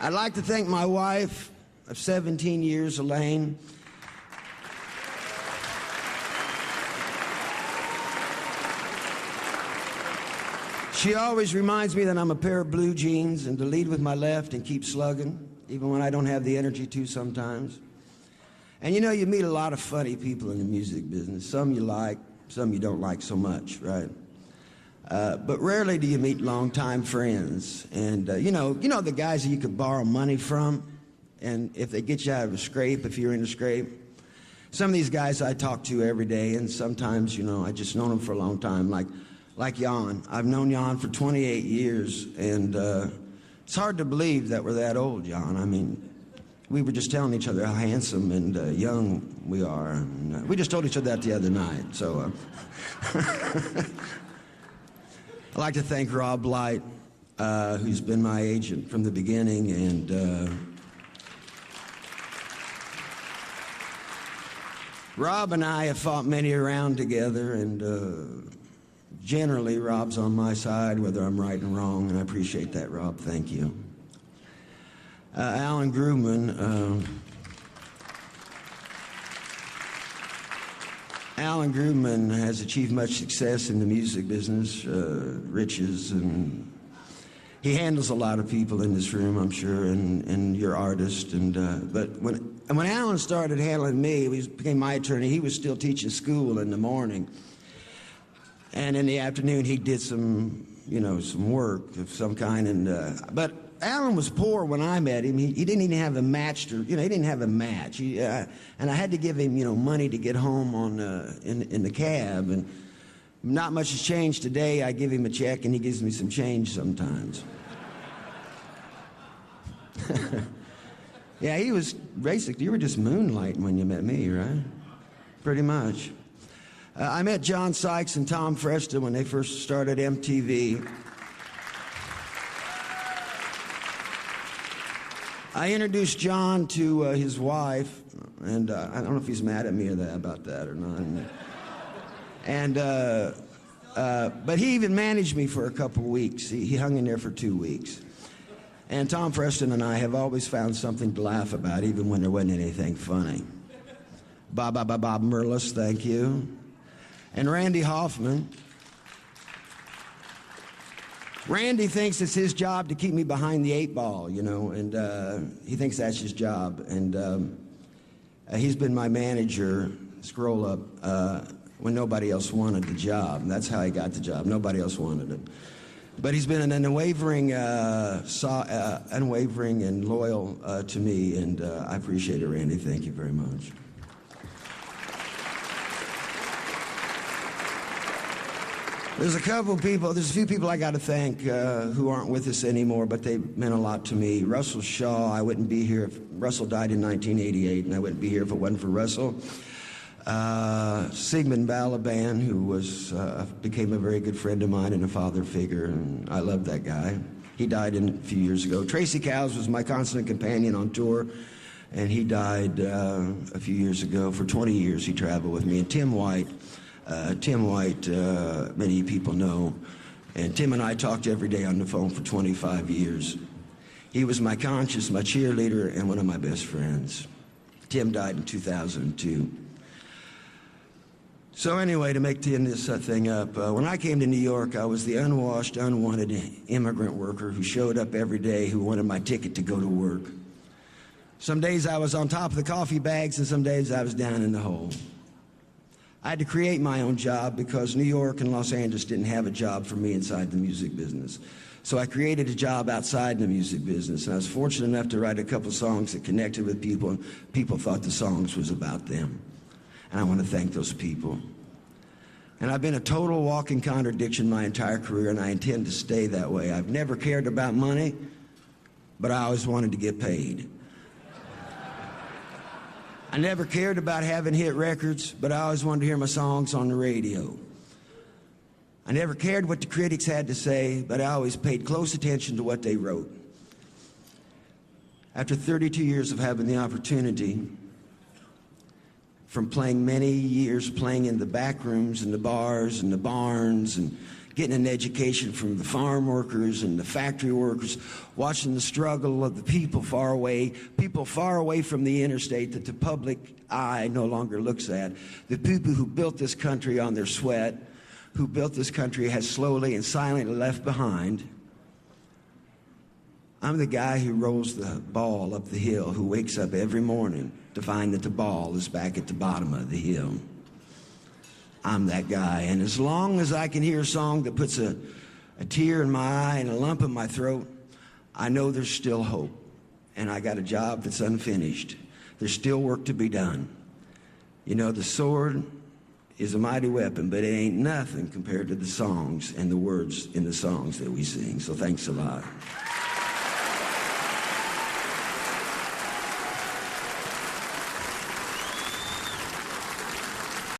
I'd like to thank my wife of 17 years, Elaine. She always reminds me that I'm a pair of blue jeans and to lead with my left and keep slugging, even when I don't have the energy to sometimes. And you know, you meet a lot of funny people in the music business. Some you like, some you don't like so much, right? But rarely do you meet longtime friends. And you know the guys that you could borrow money from, and if they get you out of a scrape, if you're in a scrape. Some of these guys I talk to every day, and sometimes, I just known them for a long time, like Jan. I've known Jan for 28 years, and it's hard to believe that we're that old, Jan. I mean, we were just telling each other how handsome and young we are. And, we just told each other that the other night, so... I'd like to thank Rob Light, who's been my agent from the beginning, and Rob and I have fought many a round together, and generally Rob's on my side, whether I'm right and wrong, and I appreciate that, Rob. Thank you. Alan Grubman. Alan Grubman has achieved much success in the music business, riches, and he handles a lot of people in this room, I'm sure, and you're artist. But when Alan started handling me, he became my attorney. He was still teaching school in the morning, and in the afternoon he did some work of some kind. But Alan was poor when I met him. He didn't even have a match. He didn't have a match. And I had to give him, money to get home in the cab. And not much has changed today. I give him a check, and he gives me some change sometimes. Yeah, he was basically, you were just moonlighting when you met me, right? Pretty much. I met John Sykes and Tom Fresta when they first started MTV. I introduced John to his wife, and I don't know if he's mad at me about that or not. But he even managed me for a couple weeks. He hung in there for 2 weeks. And Tom Preston and I have always found something to laugh about, even when there wasn't anything funny. Bob Merlis, thank you. And Randy Hoffman. Randy thinks it's his job to keep me behind the 8 ball, and he thinks that's his job. And he's been my manager, scroll up, when nobody else wanted the job. And that's how he got the job. Nobody else wanted it. But he's been an unwavering and loyal to me, and I appreciate it, Randy. Thank you very much. There's a few people I got to thank who aren't with us anymore, but they meant a lot to me. Russell Shaw, I wouldn't be here Russell died in 1988, and I wouldn't be here if it wasn't for Russell. Sigmund Balaban, who became a very good friend of mine and a father figure, and I love that guy. He died a few years ago. Tracy Cowles was my constant companion on tour, and he died a few years ago. For 20 years he traveled with me. And Tim White, many people know, and Tim and I talked every day on the phone for 25 years. He was my conscience, my cheerleader, and one of my best friends. Tim died in 2002. So anyway, to end this thing up, when I came to New York, I was the unwashed, unwanted immigrant worker who showed up every day, who wanted my ticket to go to work. Some days I was on top of the coffee bags, and some days I was down in the hole. I had to create my own job because New York and Los Angeles didn't have a job for me inside the music business. So I created a job outside the music business, and I was fortunate enough to write a couple songs that connected with people, and people thought the songs was about them. And I want to thank those people. And I've been a total walking contradiction my entire career, and I intend to stay that way. I've never cared about money, but I always wanted to get paid. I never cared about having hit records, but I always wanted to hear my songs on the radio. I never cared what the critics had to say, but I always paid close attention to what they wrote. After 32 years of having the opportunity, from playing many years playing in the back rooms and the bars and the barns and getting an education from the farm workers and the factory workers, watching the struggle of the people far away from the interstate that the public eye no longer looks at, the people who built this country on their sweat, who built this country has slowly and silently left behind. I'm the guy who rolls the ball up the hill, who wakes up every morning to find that the ball is back at the bottom of the hill. I'm that guy, and as long as I can hear a song that puts a tear in my eye and a lump in my throat, I know there's still hope, and I got a job that's unfinished. There's still work to be done. You know, the sword is a mighty weapon, but it ain't nothing compared to the songs and the words in the songs that we sing. So thanks a lot.